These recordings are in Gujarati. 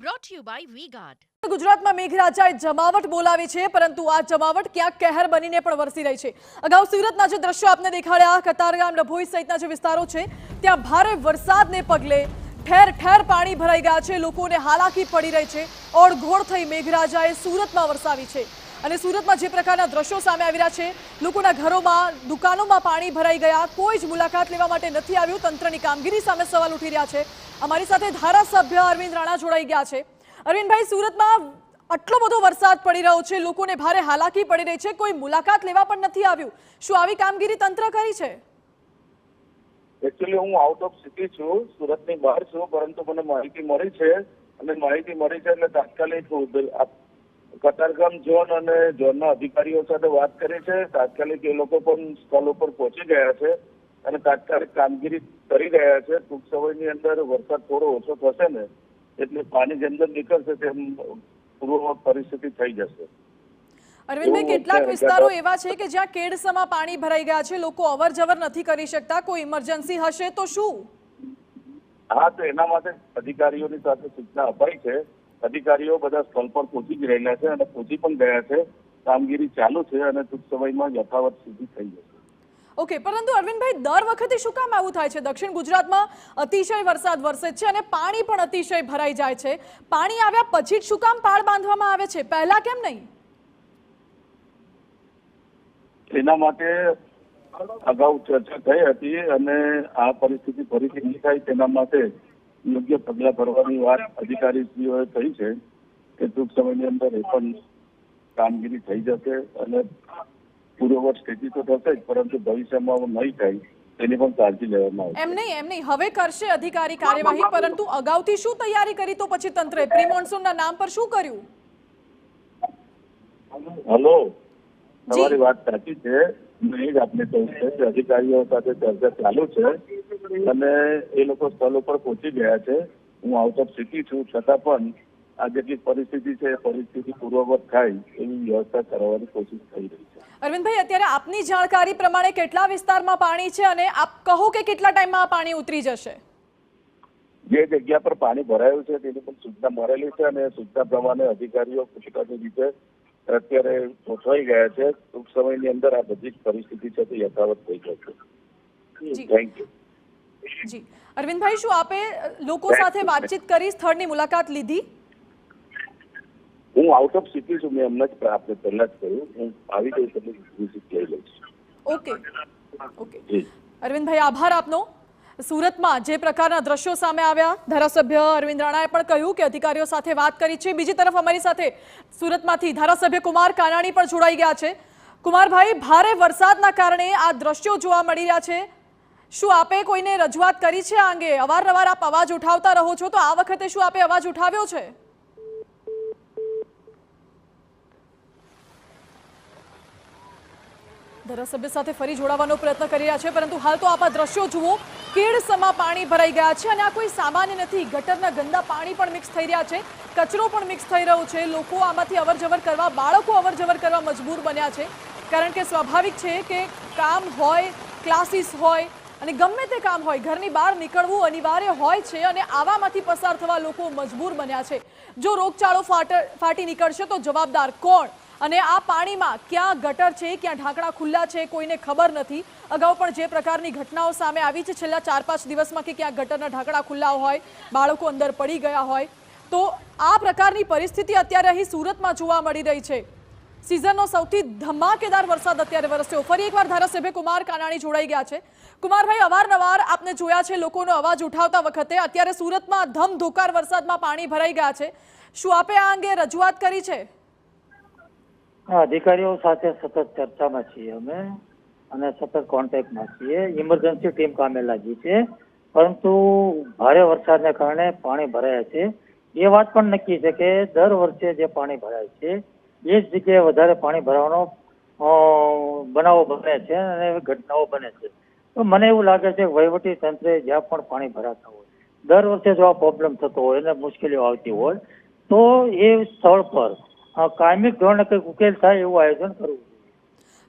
brought to you by V-Guard. ગુજરાતમાં મેઘરાજાએ જમાવટ બોલાવી છે, પરંતુ આ જમાવટ ક્યાંક કહેર બનીને પણ વરસી રહી છે। અગાઉ સુરતના જે દ્રશ્યો આપને દેખાડ્યા, કતારગામ, ડભોઈ સહિતના જે વિસ્તારો છે ત્યાં ભારે વરસાદને પગલે ઠેર ઠેર પાણી ભરાઈ ગયા છે, લોકોને હાલાકી પડી રહી છે। ઓળઘોળ થઈ મેઘરાજાએ સુરતમાં વરસાવી છે અને સુરતમાં જે પ્રકારના દ્રશ્યો સામે આવી રહ્યા છે, લોકોના ઘરોમાં, દુકાનોમાં પાણી ભરાઈ ગયા, કોઈ જ મુલાકાત લેવા માટે નથી આવ્યું। તંત્રની કામગીરી સામે સવાલ ઉઠી રહ્યા છે। અમારી સાથે ધારાસભ્ય અરવિંદ રાણા જોડાઈ ગયા છે। અરવિંદભાઈ, સુરતમાં આટલો બધો વરસાદ પડી રહ્યો છે, લોકોને ભારે હાલાકી પડી રહી છે, કોઈ મુલાકાત લેવા પણ નથી આવ્યું, શું આવી કામગીરી તંત્ર કરી છે? એકચ્યુઅલી હું આઉટ ઓફ સિટી છું, સુરતની બહાર છું, પરંતુ મને માહિતી મળી છે અને માહિતી મળી છે એટલે તાત્કાલિક કતારગામ ઝોન અને ઝોનના અધિકારીઓ સાથે વાત કરી છે। તાત્કાલિક એ લોકો પણ સ્થળ ઉપર પહોંચી ગયા છે અને તાત્કાલિક કામગીરી કરી રહ્યા છે। ટૂંક સમયની અંદર વરસાદ થોડો ઓછો થશે ને એટલે પાણી જેમ જેમ નીકળશે તેમ પૂર્વ પરિસ્થિતિ થઈ જશે। અરવિંદભાઈ, કેટલાક વિસ્તારો એવા છે કે જ્યાં કેડસમાં પાણી ભરાઈ ગયા છે, લોકો અવર જવર નથી કરી શકતા, કોઈ ઇમરજન્સી હશે તો શું? હા, તો એના માટે અધિકારીઓની સાથે સૂચના અપાઈ છે। અધિકારીઓ બધા સ્થળ પર પહોંચી જ રહેલા છે અને પહોંચી પણ ગયા છે। કામગીરી ચાલુ છે અને ટૂંક સમયમાં યથાવત સ્થિતિ થઈ જશે। ઓકે, પરંતુ અરવિંદભાઈ, દર વખતે શું કામ આવું થાય છે? દક્ષિણ ગુજરાતમાં અતિશય વરસાદ વરસે છે અને પાણી પણ અતિશય ભરાઈ જાય છે, પાણી આવ્યા પછી જ શું કામ પાળ બાંધવામાં આવે છે, પહેલા કેમ નહીં? એના માટે અગાઉ ચર્ચા થઈ હતી અને આ પરિસ્થિતિ ફરીથી નહીં થાય તેના માટે યોગ્ય પગલાં ભરવાની વાત અધિકારીશ્રીઓએ કહી છે કે ટૂંક સમયની અંદર એ પણ કામગીરી થઈ જશે અને પૂર્વવત સ્થિતિ તો થશે જ, પરંતુ ભવિષ્યમાં નહીં થાય તેની પણ કાળજી લેવામાં આવશે। એમ નહીં, હવે કરશે અધિકારી કાર્યવાહી, પરંતુ અગાઉથી શું તૈયારી કરી તો પછી તંત્રે પ્રી મોન્સૂનના નામ પર શું કર્યું? હલો, તમારી વાત સાચી છે। મેં જ આપને કહ્યું છે કે અધિકારીઓ સાથે ચર્ચા ચાલુ છે અને એ લોકો સ્થળ ઉપર પહોંચી ગયા છે। હું આઉટ ઓફ સિટી છું, છતાં પણ આ જેટલી પરિસ્થિતિ છે એ પરિસ્થિતિ પૂર્વવત થાય એવી વ્યવસ્થા કરવાની કોશિશ થઈ રહી છે। અરવિંદભાઈ, અત્યારે આપની જાણકારી પ્રમાણે કેટલા વિસ્તારમાં પાણી છે અને આપ કહો કે કેટલા ટાઈમમાં આ પાણી ઉતરી જશે? જે જગ્યા પર પાણી ભરાયું છે તેની પણ સૂચના મળેલી છે અને સૂચના પ્રમાણે અધિકારીઓ પોતાની રીતે અત્યારે પહોંચવાઈ ગયા છે। ટૂંક સમયની અંદર આ બધી જ પરિસ્થિતિ છે તે યથાવત થઈ જશે। Thank you. જી અરવિંદભાઈ, શું આપે લોકો સાથે વાતચીત કરી, સ્થળની મુલાકાત લીધી? હું આઉટ ઓફ સિટી છું, મેં હમણાં જ આપને પહેલા જ કહ્યું, હું આવી જઈશ એટલે વિઝિટ લઈ લઈશ। ઓકે અરવિંદભાઈ, આભાર આપનો। સુરતમાં જે પ્રકારના દ્રશ્યો સામે આવ્યા, ધારાસભ્ય અરવિંદ રાણાએ પણ કહ્યું કે અધિકારીઓ સાથે વાત કરી છે। બીજી તરફ અમારી સાથે સુરતમાંથી ધારાસભ્ય કુમાર કાનાણી પણ જોડાઈ ગયા છે। કુમારભાઈ, ભારે વરસાદના કારણે આ દ્રશ્યો જોવા મળી રહ્યા છે, શું આપે કોઈને રજૂઆત કરી છે આ અંગે? અવારનવાર આપ અવાજ ઉઠાવતા રહો છો, તો આ વખતે શું આપે અવાજ ઉઠાવ્યો છે? ધારાસભ્ય સાથે ફરી જોડાવાનો પ્રયત્ન કરી રહ્યા છે, પરંતુ હાલ તો આપ આ દ્રશ્યો જુઓ, કેડસમાં પાણી ભરાઈ ગયા છે અને આ કોઈ સામાન્ય નથી, ગટરના ગંદા પાણી પણ મિક્સ થઈ રહ્યા છે, કચરો પણ મિક્સ થઈ રહ્યો છે, લોકો આમાંથી અવરજવર કરવા, બાળકો અવરજવર કરવા મજબૂર બન્યા છે, કારણ કે સ્વાભાવિક છે કે કામ હોય, ક્લાસીસ હોય અને ગમે તે કામ હોય, ઘરની બહાર નીકળવું અનિવાર્ય હોય છે અને આવામાંથી પસાર થવા લોકો મજબૂર બન્યા છે। જો રોગચાળો ફાટી નીકળશે તો જવાબદાર કોણ? અને આ પાણીમાં ક્યાં ગટર છે, ક્યાં ઢાંકણા ખુલ્લા છે, કોઈને ખબર નથી। અગાઉ પણ જે પ્રકારની ઘટનાઓ સામે આવી છે છેલ્લા 4-5 દિવસમાં કે ક્યાં ગટરના ઢાંકણા ખુલ્લા હોય, બાળકો અંદર પડી ગયા હોય, તો આ પ્રકારની પરિસ્થિતિ અત્યારે અહીં સુરતમાં જોવા મળી રહી છે। સિઝનનો સૌથી ધમાકેદાર વરસાદ અત્યારે વરસ્યો। ફરી એકવાર ધારાસભ્ય કુમાર કાનાણી જોડાઈ ગયા છે। કુમારભાઈ, અવારનવાર આપને જોયા છે લોકોનો અવાજ ઉઠાવતા વખતે, અત્યારે સુરતમાં ધમધોકાર વરસાદમાં પાણી ભરાઈ ગયા છે, શું આપે આ અંગે રજૂઆત કરી છે? અધિકારીઓ સાથે સતત ચર્ચામાં છીએ અમે અને સતત કોન્ટેક્ટમાં છીએ। ઇમરજન્સી ટીમ કામે લાગી છે, પરંતુ ભારે વરસાદને કારણે પાણી ભરાયા છે। એ વાત પણ નક્કી છે કે દર વર્ષે જે પાણી ભરાય છે એ જ જગ્યાએ વધારે પાણી ભરાવાનો બનાવો બને છે અને એવી ઘટનાઓ બને છે। તો મને એવું લાગે છે કે વહીવટી તંત્રે જ્યાં પણ પાણી ભરાતા હોય, દર વર્ષે જો આ પ્રોબ્લેમ થતો હોય અને મુશ્કેલીઓ આવતી હોય તો એ સ્થળ પર કાયમી ધોરણે કંઈક ઉકેલ થાય એવું આયોજન કરવું જોઈએ।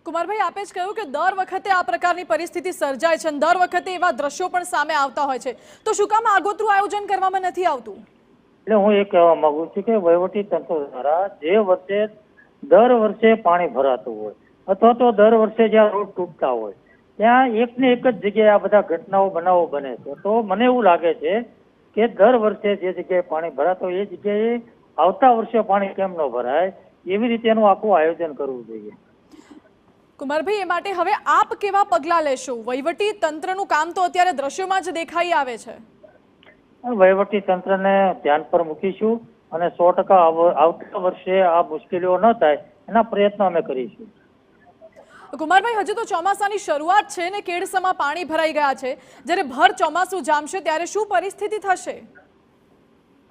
કુમારભાઈ, આપે જ કહ્યું કે દર વખતે આ પ્રકારની પરિસ્થિતિ સર્જાય છે અને દર વખતે એવા દ્રશ્યો પણ સામે આવતા હોય છે, તો શું કામ આગોતરું આયોજન કરવામાં નથી આવતું? એટલે હું એ કહેવા માંગુ છું કે વહીવટી તંત્ર દ્વારા જે વર્ષે દર વર્ષે પાણી ભરાતું હોય અથવા તો દર વર્ષે જ્યાં રોડ તૂટતા હોય ત્યાં એક ને એક જ જગ્યાએ આ બધા બનાવો બને છે. તો મને એવું લાગે છે કે દર વર્ષે જે જગ્યાએ પાણી ભરાતું હોય એ જગ્યાએ આવતા વર્ષે પાણી કેમ ન ભરાય એવી રીતે એનું આખું આયોજન કરવું જોઈએ. કુમારભાઈ, એ માટે હવે આપ કેવા પગલાં લેશો? વહીવટી તંત્રનું કામ તો અત્યારે દ્રશ્યોમાં જ દેખાઈ આવે છે. વહીવટી તંત્રને ધ્યાન પર મૂકીશું અને 100% આવતા વર્ષે આ મુશ્કેલીઓ ન થાય એના પ્રયત્નો અમે કરીશું. કુમારભાઈ, હજુ તો ચોમાસાની શરૂઆત છે ને કેડસમાં પાણી ભરાઈ ગયા છે. જ્યારે ભર ચોમાસું જામશે ત્યારે શું પરિસ્થિતિ થશે?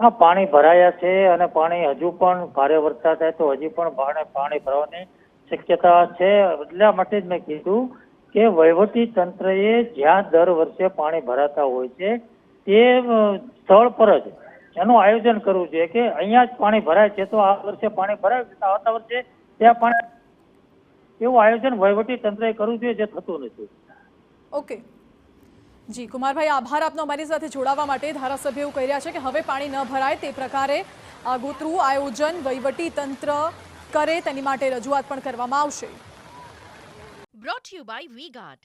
હા, પાણી ભરાયા છે અને પાણી હજુ પણ ભારે વરસાદ થાય તો હજી પણ પાણી ભરવાની શક્યતા છે. એટલા માટે જ મેં કીધું કે વહીવટી તંત્રએ જ્યાં દર વર્ષે પાણી ભરાતા હોય છે તે સ્થળ પર જ એનું આયોજન કરવું જોઈએ કે અહીંયા જ પાણી ભરાય છે તો આ વર્ષે પાણી ભરાય છે તો આવતા વર્ષે ત્યાં પાણી, એવું આયોજન વહીવટી તંત્રએ કરવું જોઈએ, જે થતું નથી. ઓકે જી કુમારભાઈ, આભાર આપનો અમારી સાથે જોડાવા માટે. ધારાસભ્ય એવું કહી રહ્યા છે કે હવે પાણી ન ભરાય તે પ્રકારે આગોતરું આયોજન વહીવટી તંત્ર કરે તેની માટે રજૂઆત પણ કરવામાં આવશે. Brought to you by V-Guard.